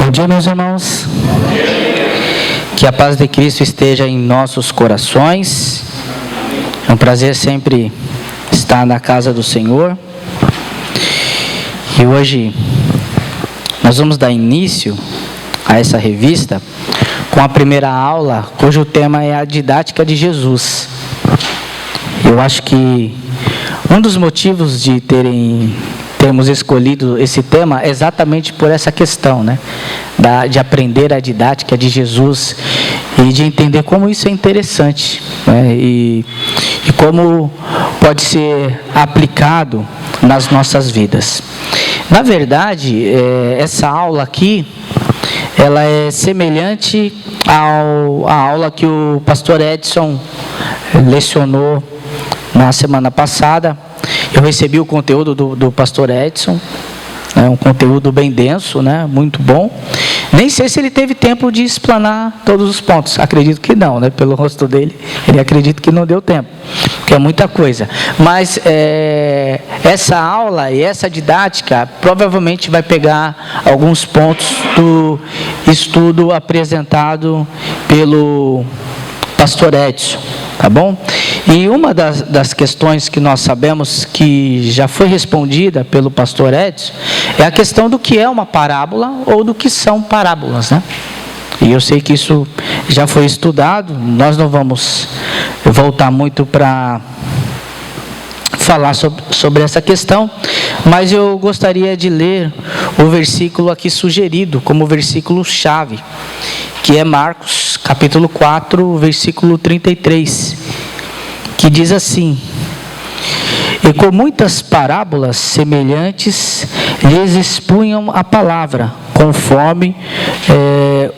Bom dia, meus irmãos. Que a paz de Cristo esteja em nossos corações. É um prazer sempre estar na casa do Senhor. E hoje nós vamos dar início a essa revista com a primeira aula, cujo tema é a didática de Jesus. Eu acho que um dos motivos de termos escolhido esse tema é exatamente por essa questão, né? De aprender a didática de Jesus e de entender como isso é interessante, né? E como pode ser aplicado nas nossas vidas. Na verdade, essa aula aqui, ela é semelhante à aula que o pastor Edson lecionou na semana passada. Eu recebi o conteúdo do pastor Edson, um conteúdo bem denso, né? Muito bom. Nem sei se ele teve tempo de explanar todos os pontos. Acredito que não, né? Pelo rosto dele, ele acredita que não deu tempo, porque é muita coisa. Mas essa aula e essa didática provavelmente vai pegar alguns pontos do estudo apresentado pelo pastor Edson, tá bom? E uma das questões que nós sabemos que já foi respondida pelo pastor Edson é a questão do que é uma parábola ou do que são parábolas, né? E eu sei que isso já foi estudado, nós não vamos voltar muito para falar sobre essa questão, mas eu gostaria de ler o versículo aqui sugerido como versículo-chave, que é Marcos, capítulo 4, versículo 33, que diz assim: e com muitas parábolas semelhantes lhes expunham a palavra, conforme eu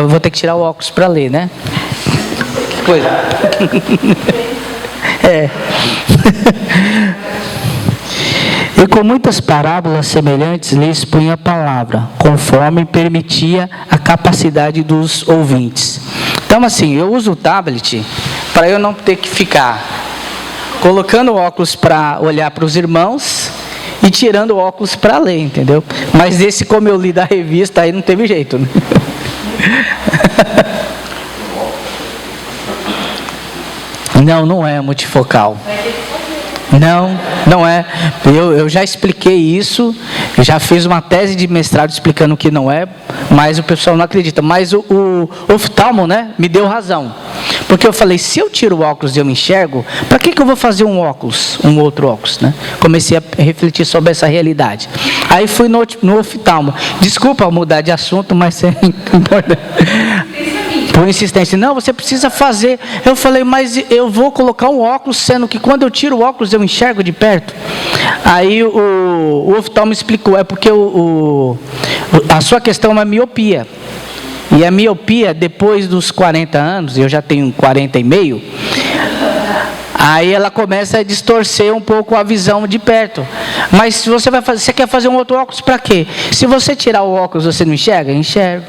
vou ter que tirar o óculos para ler, né? Que coisa. E com muitas parábolas semelhantes lhe expunha a palavra, conforme permitia a capacidade dos ouvintes. Então, assim, eu uso o tablet para eu não ter que ficar colocando o óculos para olhar para os irmãos e tirando o óculos para ler, entendeu? Mas esse, como eu li da revista, aí não teve jeito, né? Não é multifocal. Não é. Eu já expliquei isso, já fiz uma tese de mestrado explicando que não é, mas o pessoal não acredita. Mas o oftalmo, né, me deu razão. Porque eu falei, se eu tiro o óculos e eu me enxergo, para que eu vou fazer um outro óculos, né? Comecei a refletir sobre essa realidade. Aí fui no oftalmo. Desculpa mudar de assunto, mas é importante. Por insistência, não, você precisa fazer. Eu falei, mas eu vou colocar um óculos, sendo que quando eu tiro o óculos eu enxergo de perto. Aí o oftalmo explicou, é porque a sua questão é uma miopia. E a miopia, depois dos 40 anos, eu já tenho 40 e meio, aí ela começa a distorcer um pouco a visão de perto. Mas se você quer fazer um outro óculos para quê? Se você tirar o óculos, você não enxerga? Enxergo.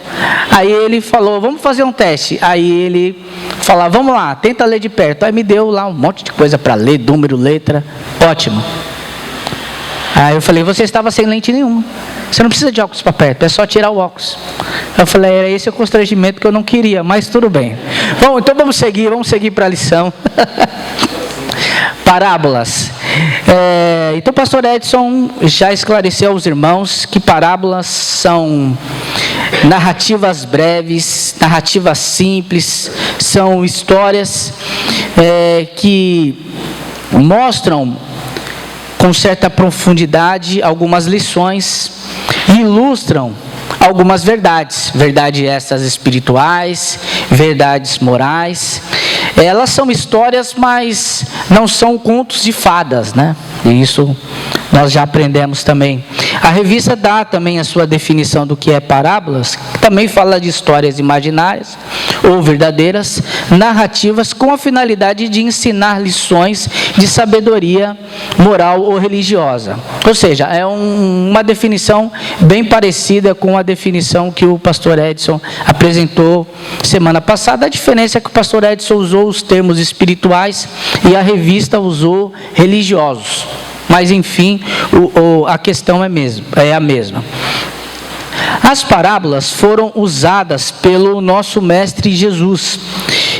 Aí ele falou, vamos fazer um teste. Aí ele falou, vamos lá, tenta ler de perto. Aí me deu lá um monte de coisa para ler, número, letra, ótimo. Aí eu falei, você estava sem lente nenhuma. Você não precisa de óculos para perto, é só tirar o óculos. Eu falei, era esse o constrangimento que eu não queria, mas tudo bem. Bom, então vamos seguir para a lição. Parábolas. Então o pastor Edson já esclareceu aos irmãos que parábolas são narrativas breves, narrativas simples, são histórias que mostram com certa profundidade algumas lições e ilustram algumas verdades essas espirituais, verdades morais. Elas são histórias, mas não são contos de fadas, né? E isso nós já aprendemos também. A revista dá também a sua definição do que é parábolas, que também fala de histórias imaginárias ou verdadeiras, narrativas com a finalidade de ensinar lições de sabedoria moral ou religiosa. Ou seja, é uma definição bem parecida com a definição que o pastor Edson apresentou semana passada. A diferença é que o pastor Edson usou os termos espirituais e a revista usou religiosos. mas enfim, a questão é a mesma. As parábolas foram usadas pelo nosso Mestre Jesus.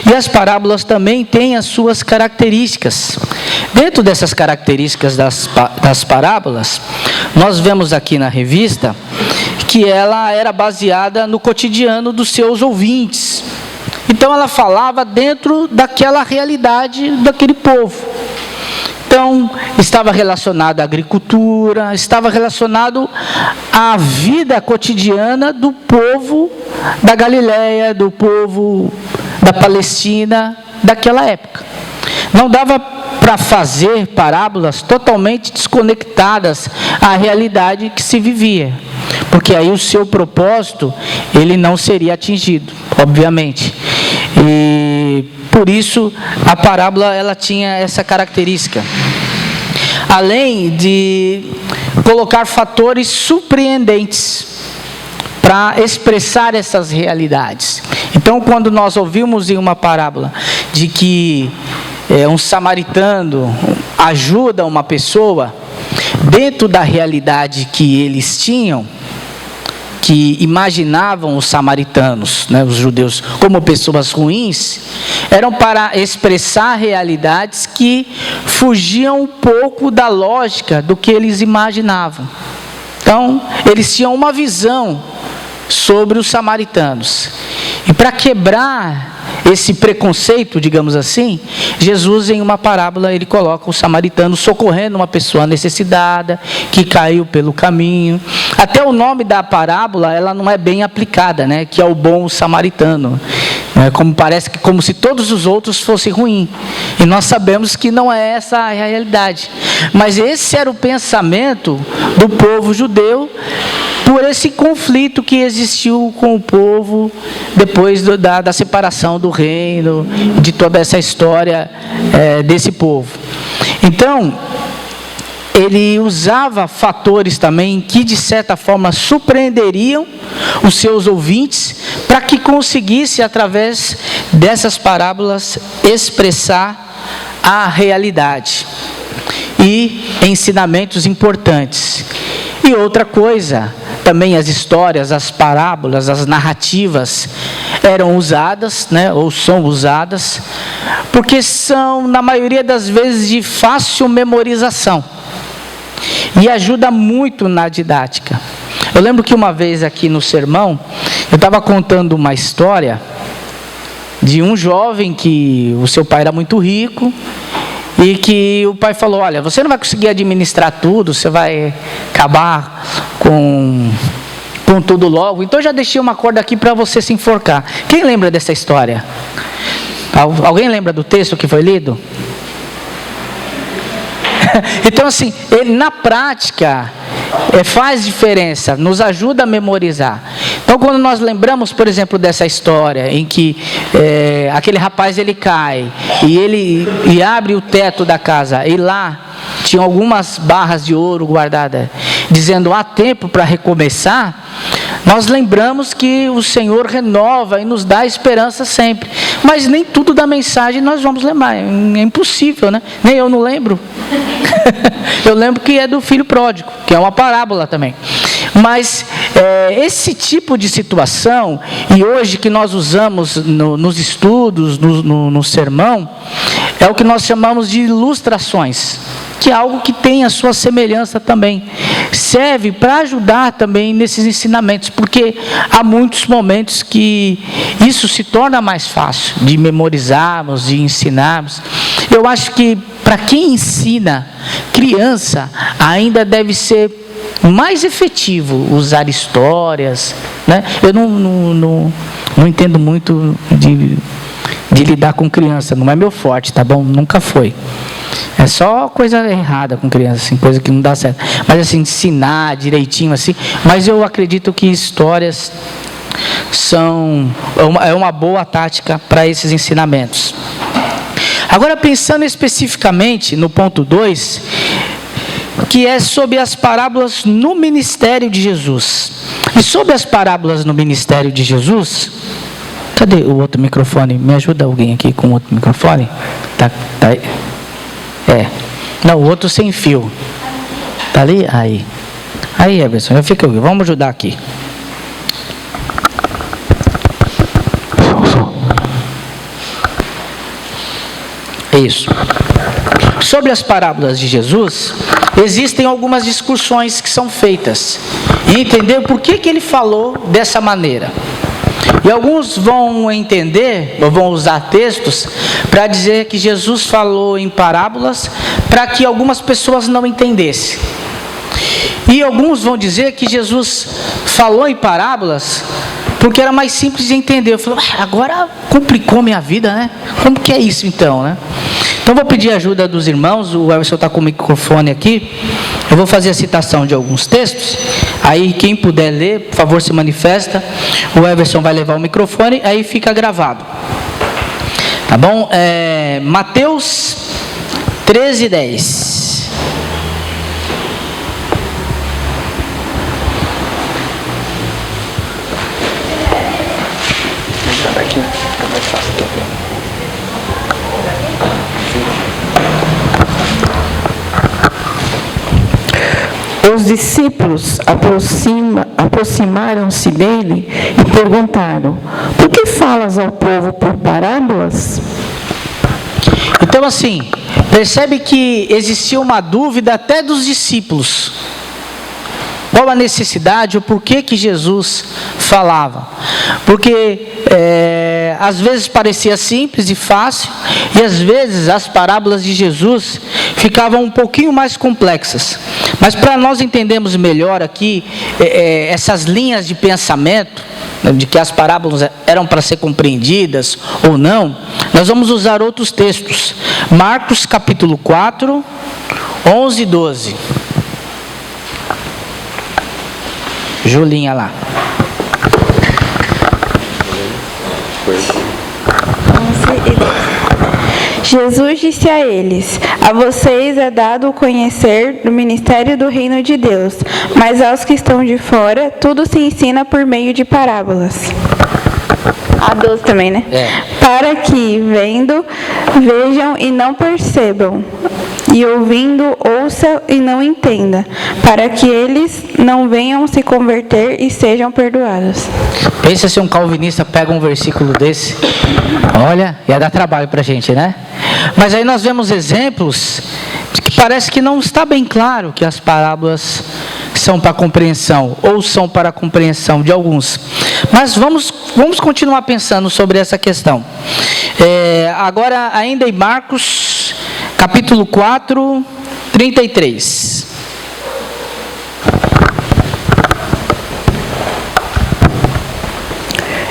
E as parábolas também têm as suas características. Dentro dessas características das parábolas, nós vemos aqui na revista que ela era baseada no cotidiano dos seus ouvintes. Então ela falava dentro daquela realidade daquele povo. Então, estava relacionado à agricultura, estava relacionado à vida cotidiana do povo da Galileia, do povo da Palestina, daquela época. Não dava para fazer parábolas totalmente desconectadas à realidade que se vivia, porque aí o seu propósito, ele não seria atingido, obviamente. E por isso a parábola ela tinha essa característica. Além de colocar fatores surpreendentes para expressar essas realidades. Então, quando nós ouvimos em uma parábola de que um samaritano ajuda uma pessoa dentro da realidade que eles tinham, que imaginavam os samaritanos, né, os judeus, como pessoas ruins, eram para expressar realidades que fugiam um pouco da lógica do que eles imaginavam. Então, eles tinham uma visão sobre os samaritanos. E para quebrar esse preconceito, digamos assim, Jesus, em uma parábola, ele coloca o samaritano socorrendo uma pessoa necessitada, que caiu pelo caminho. Até o nome da parábola, ela não é bem aplicada, né? Que é o bom samaritano. Como parece que como se todos os outros fossem ruins. E nós sabemos que não é essa a realidade. Mas esse era o pensamento do povo judeu, por esse conflito que existiu com o povo depois da separação do reino, de toda essa história desse povo. Então, ele usava fatores também que de certa forma surpreenderiam os seus ouvintes, para que conseguisse através dessas parábolas expressar a realidade e ensinamentos importantes. E outra coisa, também as histórias, as parábolas, as narrativas eram usadas, né, ou são usadas, porque são, na maioria das vezes, de fácil memorização. E ajuda muito na didática. Eu lembro que uma vez aqui no sermão, eu estava contando uma história de um jovem que o seu pai era muito rico, e que o pai falou: olha, você não vai conseguir administrar tudo, você vai acabar com tudo logo, então eu já deixei uma corda aqui para você se enforcar. Quem lembra dessa história? Alguém lembra do texto que foi lido? Então assim, ele na prática faz diferença, nos ajuda a memorizar. Então quando nós lembramos, por exemplo, dessa história em que aquele rapaz ele cai e abre o teto da casa, e lá tinha algumas barras de ouro guardadas, dizendo há tempo para recomeçar, nós lembramos que o Senhor renova e nos dá esperança sempre. Mas nem tudo da mensagem nós vamos lembrar, é impossível, né? Nem eu não lembro. Eu lembro que é do filho pródigo, que é uma parábola também. Mas esse tipo de situação, e hoje que nós usamos nos estudos, no sermão, é o que nós chamamos de ilustrações, que é algo que tem a sua semelhança também. Serve para ajudar também nesses ensinamentos, porque há muitos momentos que isso se torna mais fácil de memorizarmos, de ensinarmos. Eu acho que para quem ensina criança, ainda deve ser mais efetivo usar histórias, né? Eu não entendo muito de lidar com criança, não é meu forte, tá bom? Nunca foi. É só coisa errada com criança, assim, coisa que não dá certo. Mas assim, ensinar direitinho assim. Mas eu acredito que histórias é uma boa tática para esses ensinamentos. Agora, pensando especificamente no ponto 2, que é sobre as parábolas no ministério de Jesus. E sobre as parábolas no ministério de Jesus, cadê o outro microfone? Me ajuda alguém aqui com o outro microfone? Tá aí. Não, o outro sem fio. Tá ali? Aí. Aí, Everson, eu fico aqui. Vamos ajudar aqui. Isso. Sobre as parábolas de Jesus, existem algumas discussões que são feitas. E entender por que ele falou dessa maneira. E alguns vão entender, ou vão usar textos, para dizer que Jesus falou em parábolas para que algumas pessoas não entendessem. E alguns vão dizer que Jesus falou em parábolas porque era mais simples de entender. Eu falei, agora complicou minha vida, né? Como que é isso então, né? Então vou pedir a ajuda dos irmãos, o Everson está com o microfone aqui. Eu vou fazer a citação de alguns textos. Aí quem puder ler, por favor, se manifesta. O Everson vai levar o microfone, aí fica gravado. Tá bom? Mateus 13:10. Os discípulos aproximaram-se dele e perguntaram: por que falas ao povo por parábolas? Então assim, percebe que existia uma dúvida até dos discípulos. Qual a necessidade, o porquê que Jesus falava? Porque às vezes parecia simples e fácil, e às vezes as parábolas de Jesus ficavam um pouquinho mais complexas. Mas para nós entendermos melhor aqui essas linhas de pensamento, de que as parábolas eram para ser compreendidas ou não, nós vamos usar outros textos. Marcos capítulo 4, 11 e 12. Julinha lá. Jesus disse a eles: a vocês é dado o conhecer do ministério do reino de Deus, mas aos que estão de fora, tudo se ensina por meio de parábolas. A 12 também, né? Para que, vendo, vejam e não percebam, e ouvindo, ouçam e não entendam, para que eles não venham se converter e sejam perdoados. Pensa se um calvinista pega um versículo desse. Olha, ia dar trabalho para a gente, né? Mas aí nós vemos exemplos que parece que não está bem claro que as parábolas são para compreensão, ou são para a compreensão de alguns. Mas vamos continuar pensando sobre essa questão. Agora, ainda em Marcos, capítulo 4, 33.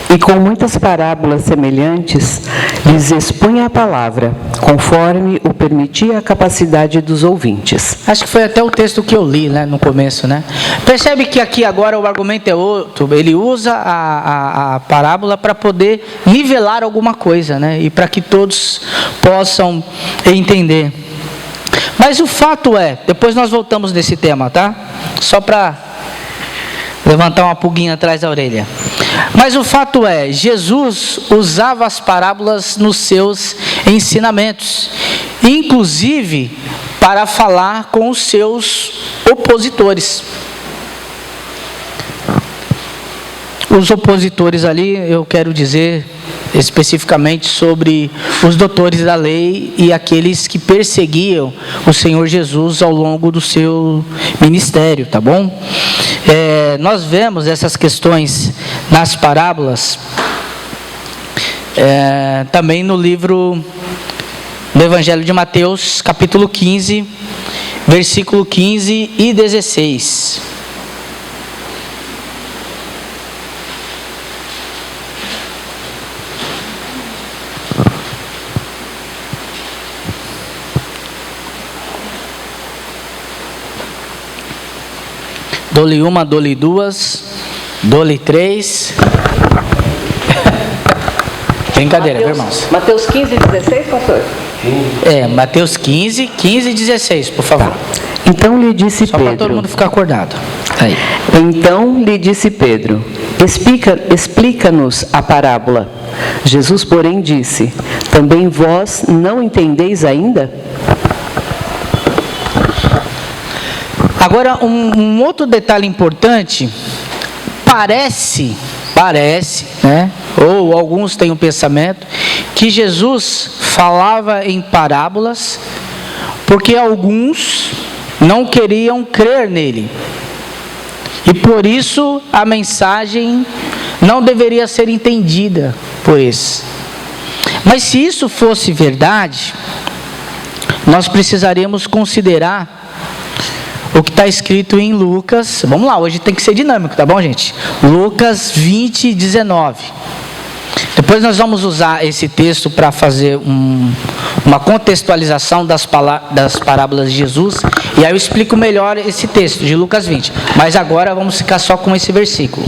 E com muitas parábolas semelhantes, lhes expunha a palavra, conforme o permitia a capacidade dos ouvintes. Acho que foi até o texto que eu li, né, no começo, né? Percebe que aqui agora o argumento é outro. Ele usa a parábola para poder nivelar alguma coisa, né? E para que todos possam entender. Mas o fato é, depois nós voltamos nesse tema, tá? Só para levantar uma pulguinha atrás da orelha. Mas o fato é, Jesus usava as parábolas nos seus ensinamentos, inclusive para falar com os seus opositores. Os opositores ali, eu quero dizer especificamente sobre os doutores da lei e aqueles que perseguiam o Senhor Jesus ao longo do seu ministério, tá bom? Nós vemos essas questões nas parábolas também no Evangelho de Mateus, capítulo 15, versículo 15 e 16. Dou-lhe uma, dou-lhe duas, dou-lhe três. Brincadeira, viu, irmãos? Mateus 15, 16, pastor? Mateus 15, 15 e 16, por favor. Então lhe disse Só Pedro. para todo mundo ficar acordado. Aí. Então lhe disse Pedro: explica-nos a parábola. Jesus, porém, disse: também vós não entendeis ainda? Agora, um outro detalhe importante, parece, né? Ou alguns têm o pensamento, que Jesus falava em parábolas, porque alguns não queriam crer nele. E por isso a mensagem não deveria ser entendida por eles. Mas se isso fosse verdade, nós precisaríamos considerar o que está escrito em Lucas. Vamos lá, hoje tem que ser dinâmico, tá bom, gente? Lucas 20, 19. Depois nós vamos usar esse texto para fazer uma contextualização das parábolas de Jesus. E aí eu explico melhor esse texto de Lucas 20. Mas agora vamos ficar só com esse versículo.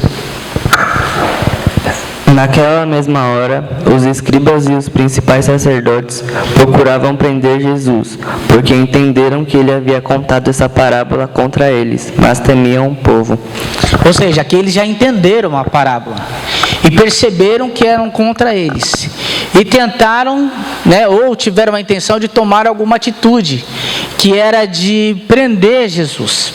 Naquela mesma hora, os escribas e os principais sacerdotes procuravam prender Jesus, porque entenderam que ele havia contado essa parábola contra eles, mas temiam o povo. Ou seja, aqui eles já entenderam a parábola e perceberam que eram contra eles. E tentaram, né, ou tiveram a intenção de tomar alguma atitude, que era de prender Jesus.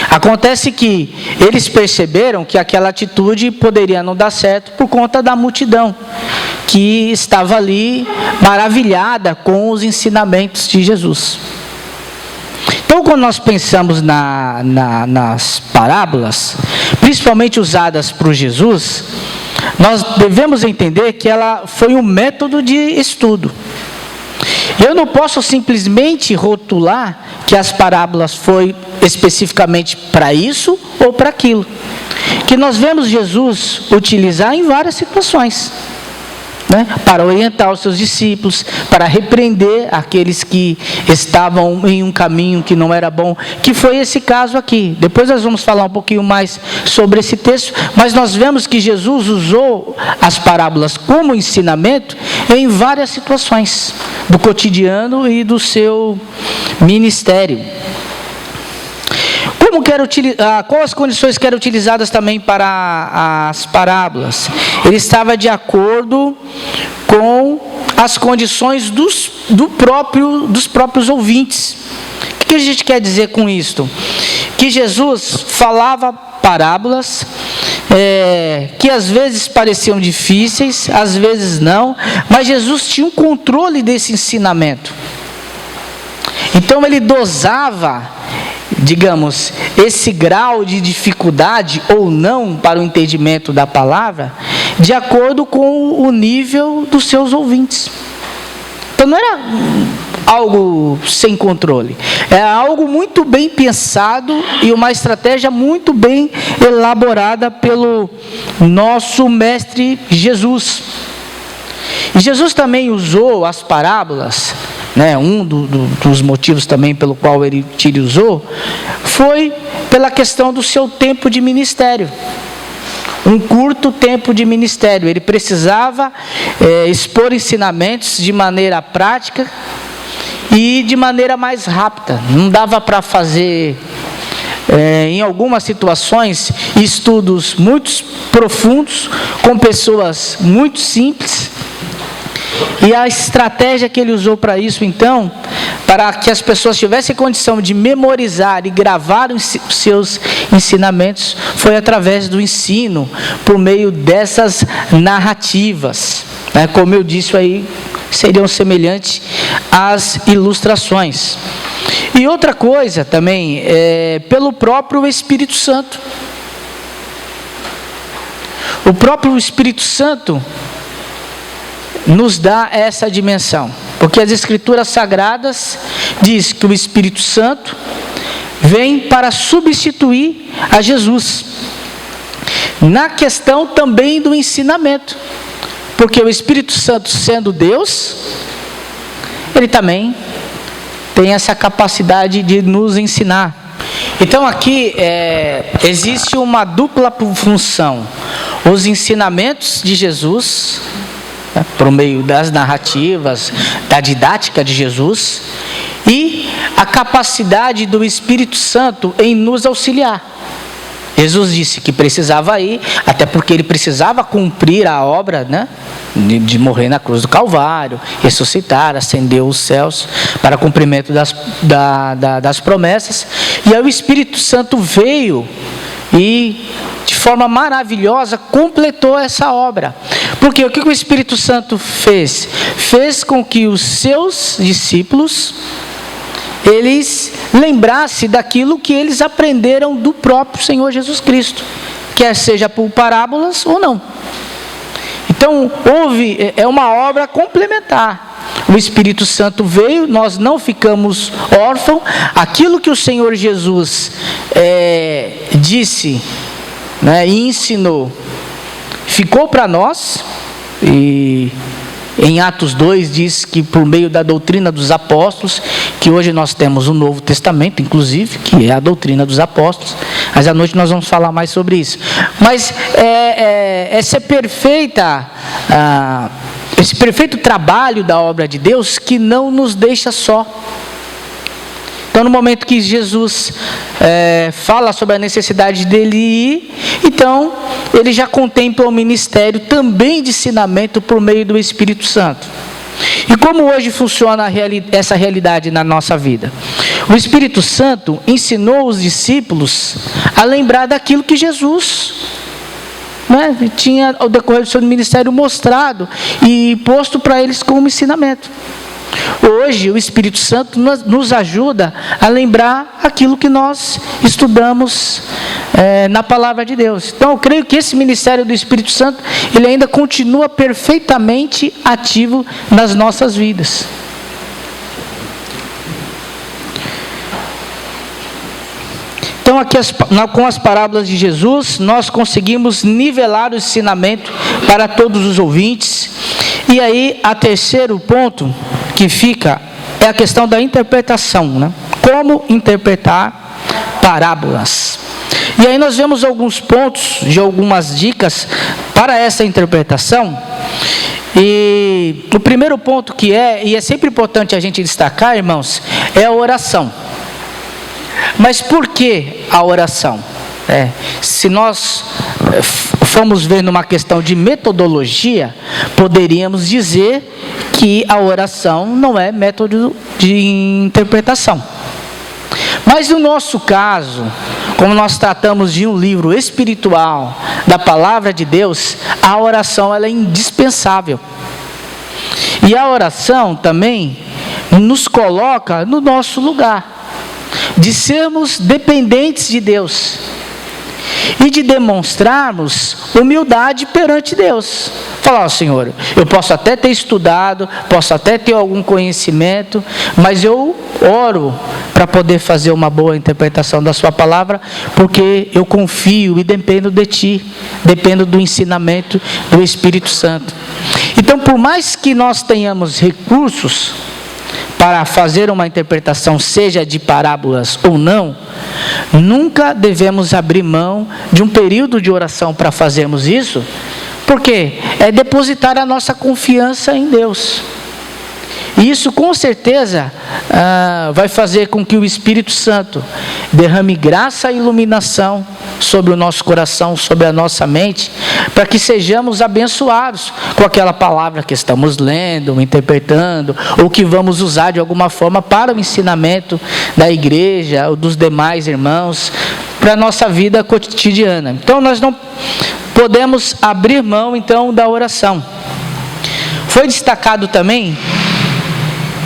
Acontece que eles perceberam que aquela atitude poderia não dar certo por conta da multidão que estava ali maravilhada com os ensinamentos de Jesus. Então, quando nós pensamos nas parábolas, principalmente usadas por Jesus, nós devemos entender que ela foi um método de estudo. Eu não posso simplesmente rotular que as parábolas foi especificamente para isso ou para aquilo. Que nós vemos Jesus utilizar em várias situações, né? Para orientar os seus discípulos, para repreender aqueles que estavam em um caminho que não era bom, que foi esse caso aqui. Depois nós vamos falar um pouquinho mais sobre esse texto, mas nós vemos que Jesus usou as parábolas como ensinamento em várias situações do cotidiano e do seu ministério. Quais as condições que eram utilizadas também para as parábolas? Ele estava de acordo com as condições dos próprios ouvintes. O que a gente quer dizer com isto? Que Jesus falava parábolas que às vezes pareciam difíceis, às vezes não, mas Jesus tinha um controle desse ensinamento. Então ele dosava, digamos, esse grau de dificuldade ou não para o entendimento da palavra, de acordo com o nível dos seus ouvintes. Então não era algo sem controle, era algo muito bem pensado e uma estratégia muito bem elaborada pelo nosso mestre Jesus. E Jesus também usou as parábolas, né? Um dos motivos também pelo qual ele utilizou foi pela questão do seu tempo de ministério. Um curto tempo de ministério. Ele precisava expor ensinamentos de maneira prática e de maneira mais rápida. Não dava para fazer, em algumas situações, estudos muito profundos com pessoas muito simples. E a estratégia que ele usou para isso, então, para que as pessoas tivessem condição de memorizar e gravar os seus ensinamentos, foi através do ensino, por meio dessas narrativas, né? Como eu disse aí, seriam semelhantes às ilustrações. E outra coisa também, pelo próprio Espírito Santo. O próprio Espírito Santo nos dá essa dimensão, porque as Escrituras Sagradas diz que o Espírito Santo vem para substituir a Jesus na questão também do ensinamento, porque o Espírito Santo, sendo Deus, ele também tem essa capacidade de nos ensinar. Então aqui existe uma dupla função: os ensinamentos de Jesus, por meio das narrativas, da didática de Jesus, e a capacidade do Espírito Santo em nos auxiliar. Jesus disse que precisava ir, até porque ele precisava cumprir a obra, né, de morrer na cruz do Calvário, ressuscitar, ascender os céus para cumprimento das promessas. E aí o Espírito Santo veio e, de forma maravilhosa, completou essa obra. Porque o que o Espírito Santo fez? Fez com que os seus discípulos, eles lembrassem daquilo que eles aprenderam do próprio Senhor Jesus Cristo, quer seja por parábolas ou não. Então, é uma obra complementar. O Espírito Santo veio, nós não ficamos órfãos. Aquilo que o Senhor Jesus disse, né, e ensinou, ficou para nós. E em Atos 2 diz que por meio da doutrina dos apóstolos, que hoje nós temos o Novo Testamento, inclusive, que é a doutrina dos apóstolos, mas à noite nós vamos falar mais sobre isso. Mas esse perfeito trabalho da obra de Deus que não nos deixa só. Então, no momento que Jesus fala sobre a necessidade dele ir, então ele já contempla o ministério também de ensinamento por meio do Espírito Santo. E como hoje funciona essa realidade na nossa vida? O Espírito Santo ensinou os discípulos a lembrar daquilo que Jesus, né, tinha ao decorrer do seu ministério mostrado e posto para eles como ensinamento. Hoje o Espírito Santo nos ajuda a lembrar aquilo que nós estudamos na palavra de Deus. Então eu creio que esse ministério do Espírito Santo, ele ainda continua perfeitamente ativo nas nossas vidas. Então aqui com as parábolas de Jesus, nós conseguimos nivelar o ensinamento para todos os ouvintes. E aí, o terceiro ponto que fica é a questão da interpretação, né? Como interpretar parábolas. E aí nós vemos alguns pontos de algumas dicas para essa interpretação. E o primeiro ponto e é sempre importante a gente destacar, irmãos, é a oração. Mas por que a oração? Se nós formos ver numa questão de metodologia, poderíamos dizer que a oração não é método de interpretação. Mas no nosso caso, como nós tratamos de um livro espiritual, da palavra de Deus, a oração ela é indispensável. E a oração também nos coloca no nosso lugar, de sermos dependentes de Deus e de demonstrarmos humildade perante Deus. Falar, Senhor, eu posso até ter estudado, posso até ter algum conhecimento, mas eu oro para poder fazer uma boa interpretação da sua palavra, porque eu confio e dependo de Ti, dependo do ensinamento do Espírito Santo. Então, por mais que nós tenhamos recursos para fazer uma interpretação, seja de parábolas ou não, nunca devemos abrir mão de um período de oração para fazermos isso, porque é depositar a nossa confiança em Deus. E isso com certeza vai fazer com que o Espírito Santo derrame graça e iluminação sobre o nosso coração, sobre a nossa mente, para que sejamos abençoados com aquela palavra que estamos lendo, interpretando, ou que vamos usar de alguma forma para o ensinamento da igreja ou dos demais irmãos, para a nossa vida cotidiana. Então nós não podemos abrir mão então da oração. Foi destacado também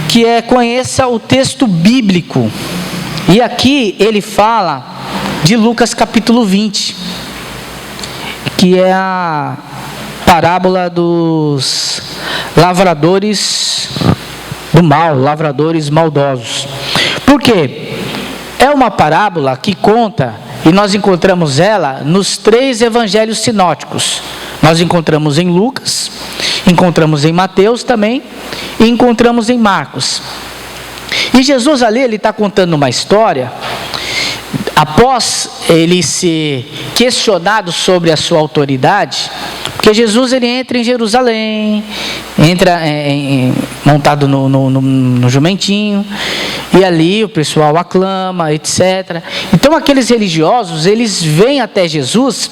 que conheça o texto bíblico. E aqui ele fala de Lucas capítulo 20, que é a parábola dos lavradores do mal, lavradores maldosos. Por quê? É uma parábola que conta, e nós encontramos ela nos 3 evangelhos sinóticos. Nós encontramos em Lucas, encontramos em Mateus também, e encontramos em Marcos. E Jesus ali, ele está contando uma história, após ele ser questionado sobre a sua autoridade, porque Jesus ele entra em Jerusalém, entra montado no jumentinho, e ali o pessoal aclama, etc. Então aqueles religiosos, eles vêm até Jesus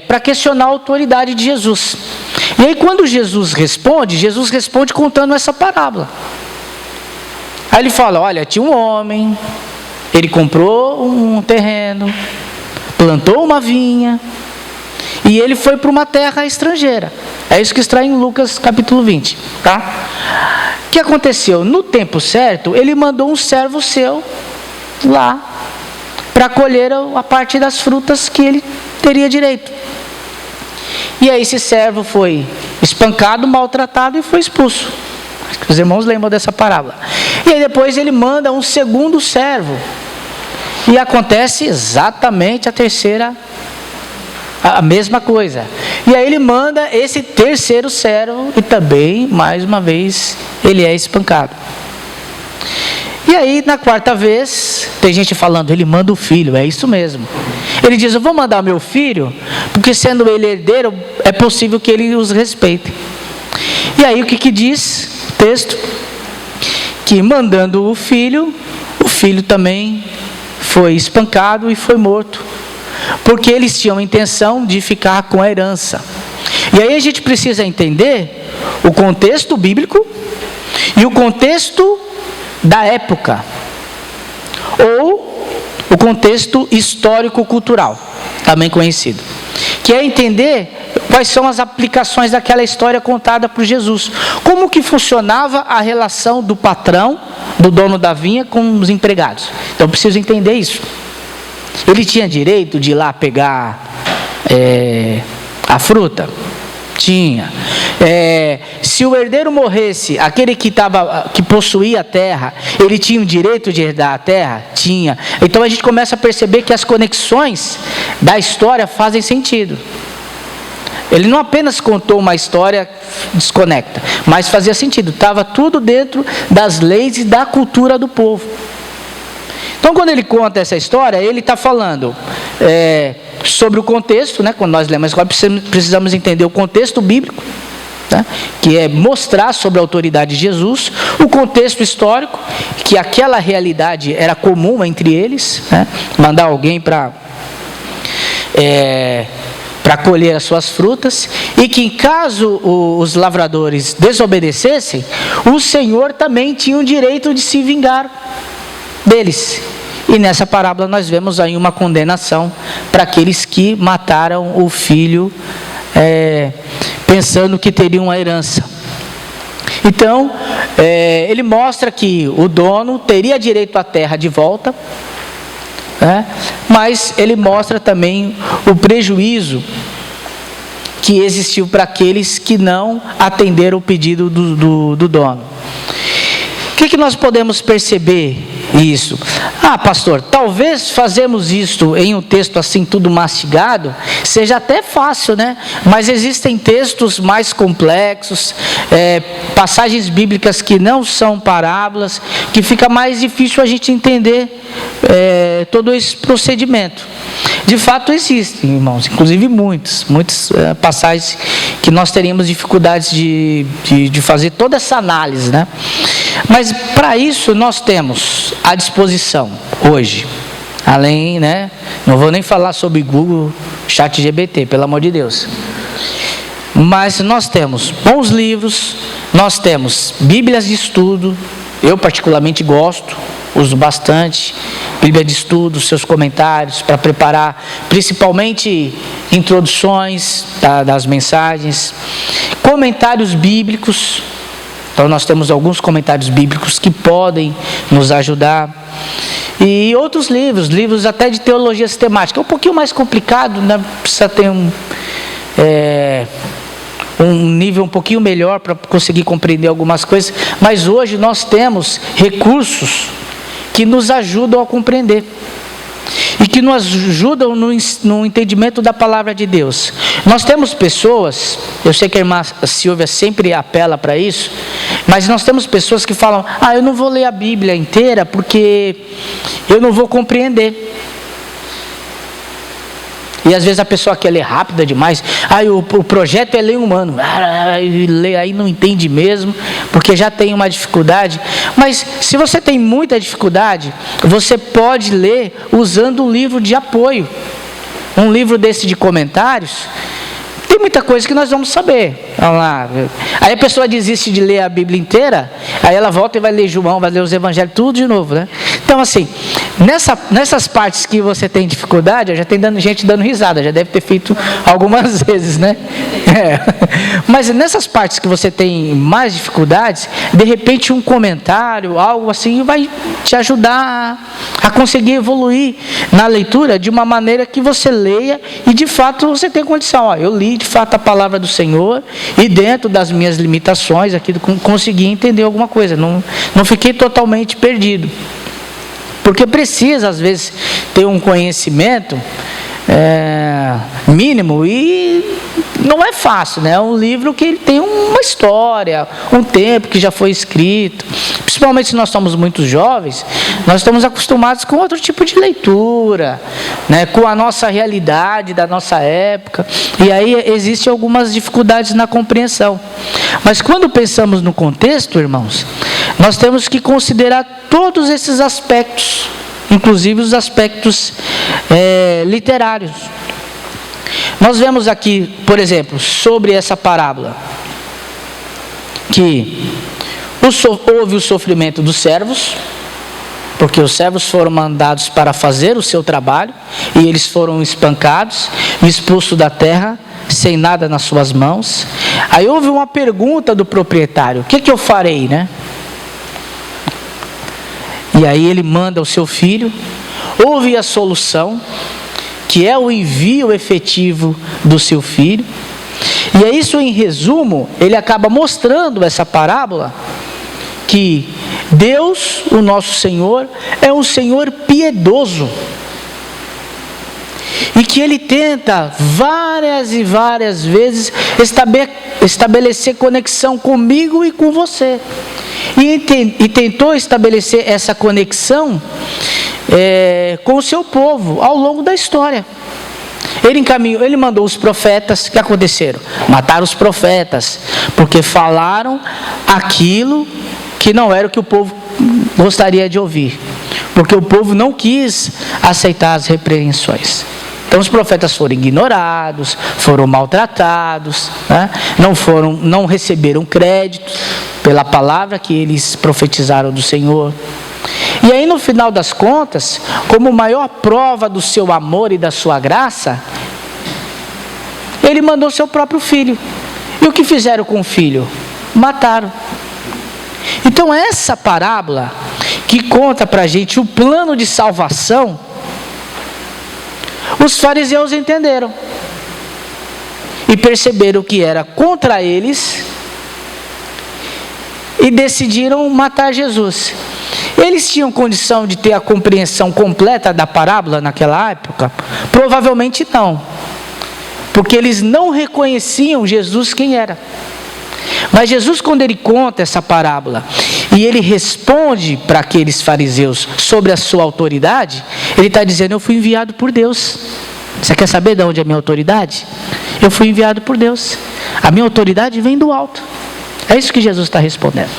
para questionar a autoridade de Jesus. E aí quando Jesus responde contando essa parábola. Aí ele fala, olha, tinha um homem, Ele comprou um terreno, plantou uma vinha, e ele foi para uma terra estrangeira. É isso que está em Lucas capítulo 20, tá? O que aconteceu? No tempo certo, ele mandou um servo seu lá para colher a parte das frutas que ele teria direito. E aí esse servo foi espancado, maltratado e foi expulso. Os irmãos lembram dessa parábola. E aí depois ele manda um segundo servo. E acontece exatamente a mesma coisa. E aí ele manda esse terceiro servo e também, mais uma vez, ele é espancado. E aí, na quarta vez, tem gente falando, ele manda o filho, é isso mesmo. Ele diz, eu vou mandar meu filho, porque sendo ele herdeiro, é possível que ele os respeite. E aí, o que diz o texto? Que mandando o filho também foi espancado e foi morto. Porque eles tinham a intenção de ficar com a herança. E aí a gente precisa entender o contexto bíblico e o contexto da época, ou o contexto histórico-cultural, também conhecido, que é entender quais são as aplicações daquela história contada por Jesus, como que funcionava a relação do patrão, do dono da vinha, com os empregados. Então preciso entender isso. Ele tinha direito de ir lá pegar a fruta? Tinha. Se o herdeiro morresse, aquele que possuía a terra, ele tinha o direito de herdar a terra? Tinha. Então a gente começa a perceber que as conexões da história fazem sentido. Ele não apenas contou uma história desconecta, mas fazia sentido. Estava tudo dentro das leis e da cultura do povo. Então, quando ele conta essa história, ele está falando sobre o contexto, né? Quando nós lemos a história, precisamos entender o contexto bíblico, tá? Que é mostrar sobre a autoridade de Jesus, o contexto histórico, que aquela realidade era comum entre eles, né? Mandar alguém para colher as suas frutas, e que em caso os lavradores desobedecessem, o Senhor também tinha o direito de se vingar deles. E nessa parábola nós vemos aí uma condenação para aqueles que mataram o filho pensando que teriam a herança. Então ele mostra que o dono teria direito à terra de volta, mas ele mostra também o prejuízo que existiu para aqueles que não atenderam o pedido do dono. O que nós podemos perceber isso? Pastor, talvez fazemos isto em um texto assim tudo mastigado, seja até fácil, né? Mas existem textos mais complexos, passagens bíblicas que não são parábolas, que fica mais difícil a gente entender todo esse procedimento. De fato existem, irmãos, inclusive muitas passagens que nós teríamos dificuldades de fazer toda essa análise, né? Mas para isso nós temos à disposição hoje, além, né? Não vou nem falar sobre Google, ChatGPT, pelo amor de Deus. Mas nós temos bons livros, nós temos bíblias de estudo, eu particularmente gosto, uso bastante, Bíblia de estudo, seus comentários, para preparar principalmente introduções das mensagens, comentários bíblicos. Então nós temos alguns comentários bíblicos que podem nos ajudar. E outros livros até de teologia sistemática. É um pouquinho mais complicado, né? Precisa ter um nível um pouquinho melhor para conseguir compreender algumas coisas. Mas hoje nós temos recursos que nos ajudam a compreender. E que nos ajudam no entendimento da palavra de Deus. Nós temos pessoas, eu sei que a irmã Silvia sempre apela para isso, mas nós temos pessoas que falam, eu não vou ler a Bíblia inteira porque eu não vou compreender. E às vezes a pessoa quer ler rápida demais, o projeto é ler um ano, aí não entende mesmo, porque já tem uma dificuldade. Mas se você tem muita dificuldade, você pode ler usando um livro de apoio, um livro desse de comentários. Tem muita coisa que nós vamos saber. Vamos lá. Aí a pessoa desiste de ler a Bíblia inteira, aí ela volta e vai ler João, vai ler os evangelhos, tudo de novo, né? Então, assim, nessas partes que você tem dificuldade, já tem gente dando risada, já deve ter feito algumas vezes, né? Mas nessas partes que você tem mais dificuldades, de repente um comentário, algo assim, vai te ajudar a conseguir evoluir na leitura de uma maneira que você leia e de fato você tem condição. Eu li de fato a palavra do Senhor e dentro das minhas limitações aqui consegui entender alguma coisa, não fiquei totalmente perdido. Porque precisa, às vezes, ter um conhecimento mínimo e não é fácil, né? É um livro que ele tem uma história, um tempo que já foi escrito. Principalmente se nós somos muito jovens, nós estamos acostumados com outro tipo de leitura, né? Com a nossa realidade da nossa época. E aí existem algumas dificuldades na compreensão. Mas quando pensamos no contexto, irmãos, nós temos que considerar todos esses aspectos, inclusive os aspectos literários. Nós vemos aqui, por exemplo, sobre essa parábola, que houve o sofrimento dos servos, porque os servos foram mandados para fazer o seu trabalho, e eles foram espancados e expulsos da terra, sem nada nas suas mãos. Aí houve uma pergunta do proprietário: o que eu farei, né? E aí ele manda o seu filho. Houve a solução, que é o envio efetivo do seu filho. E é isso, em resumo, ele acaba mostrando essa parábola, que Deus, o nosso Senhor, é um Senhor piedoso. E que Ele tenta várias e várias vezes estabelecer conexão comigo e com você. E tentou estabelecer essa conexão com o seu povo ao longo da história. Ele mandou os profetas. O que aconteceram? Mataram os profetas, porque falaram aquilo que não era o que o povo gostaria de ouvir, porque o povo não quis aceitar as repreensões. Então os profetas foram ignorados, foram maltratados, né? Não receberam crédito pela palavra que eles profetizaram do Senhor. E aí, no final das contas, como maior prova do seu amor e da sua graça, Ele mandou seu próprio filho. E o que fizeram com o filho? Mataram. Então essa parábola, que conta para a gente o plano de salvação, os fariseus entenderam e perceberam que era contra eles e decidiram matar Jesus. Eles tinham condição de ter a compreensão completa da parábola naquela época? Provavelmente não, porque eles não reconheciam Jesus quem era. Mas Jesus, quando Ele conta essa parábola e Ele responde para aqueles fariseus sobre a sua autoridade, Ele está dizendo: eu fui enviado por Deus. Você quer saber de onde é a minha autoridade? Eu fui enviado por Deus. A minha autoridade vem do alto. É isso que Jesus está respondendo.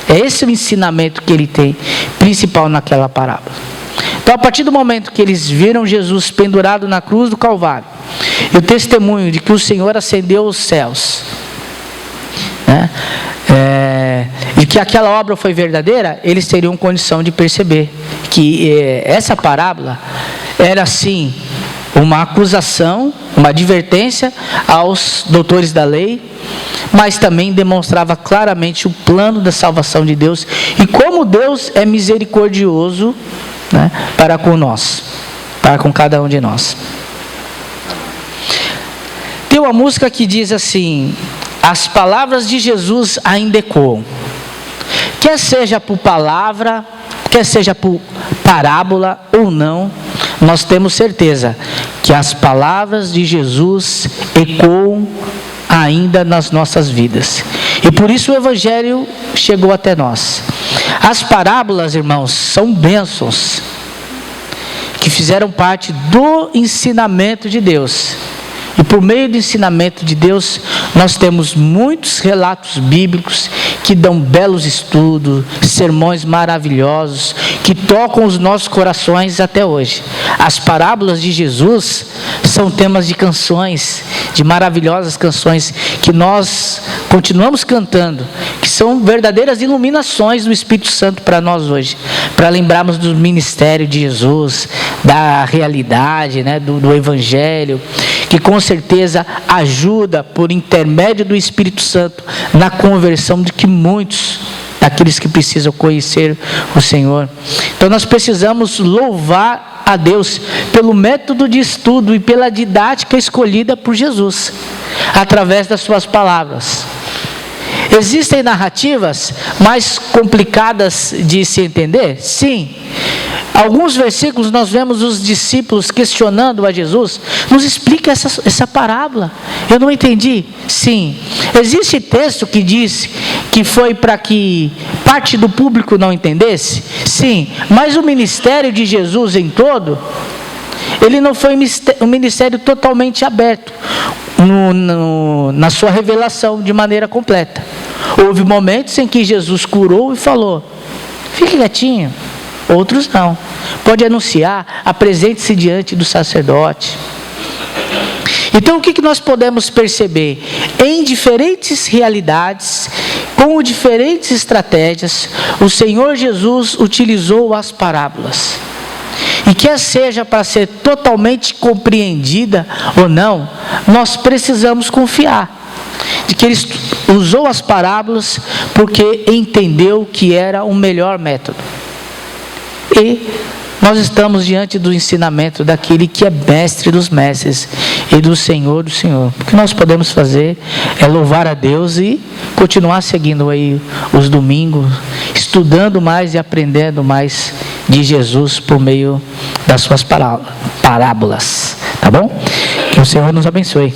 É esse o ensinamento que Ele tem, principal naquela parábola. Então, a partir do momento que eles viram Jesus pendurado na cruz do Calvário, e o testemunho de que o Senhor ascendeu aos céus, né? E que aquela obra foi verdadeira, eles teriam condição de perceber que essa parábola era sim uma acusação, uma advertência aos doutores da lei, mas também demonstrava claramente o plano da salvação de Deus e como Deus é misericordioso, né, para com nós, para com cada um de nós. Tem uma música que diz assim: as palavras de Jesus ainda ecoam. Quer seja por palavra, quer seja por parábola ou não, nós temos certeza que as palavras de Jesus ecoam ainda nas nossas vidas. E por isso o Evangelho chegou até nós. As parábolas, irmãos, são bênçãos que fizeram parte do ensinamento de Deus. E por meio do ensinamento de Deus, nós temos muitos relatos bíblicos que dão belos estudos, sermões maravilhosos, que tocam os nossos corações até hoje. As parábolas de Jesus são temas de canções, de maravilhosas canções, que nós continuamos cantando, que são verdadeiras iluminações do Espírito Santo para nós hoje, para lembrarmos do ministério de Jesus, da realidade, né, do Evangelho, que com certeza ajuda por intermédio do Espírito Santo na conversão de que muitos daqueles que precisam conhecer o Senhor. Então nós precisamos louvar a Deus pelo método de estudo e pela didática escolhida por Jesus, através das suas palavras. Existem narrativas mais complicadas de se entender? Sim. Alguns versículos nós vemos os discípulos questionando a Jesus. Nos explica essa parábola. Eu não entendi. Sim. Existe texto que diz que foi para que parte do público não entendesse? Sim. Mas o ministério de Jesus em todo, ele não foi um ministério totalmente aberto na sua revelação de maneira completa. Houve momentos em que Jesus curou e falou: fique quietinho. Outros não. Pode anunciar, apresente-se diante do sacerdote. Então o que nós podemos perceber? Em diferentes realidades, com diferentes estratégias, o Senhor Jesus utilizou as parábolas. E quer seja para ser totalmente compreendida ou não, nós precisamos confiar de que Ele usou as parábolas porque entendeu que era o melhor método. E nós estamos diante do ensinamento daquele que é mestre dos mestres e do Senhor do Senhor. O que nós podemos fazer é louvar a Deus e continuar seguindo aí os domingos, estudando mais e aprendendo mais de Jesus por meio das suas parábolas. Tá bom? Que o Senhor nos abençoe.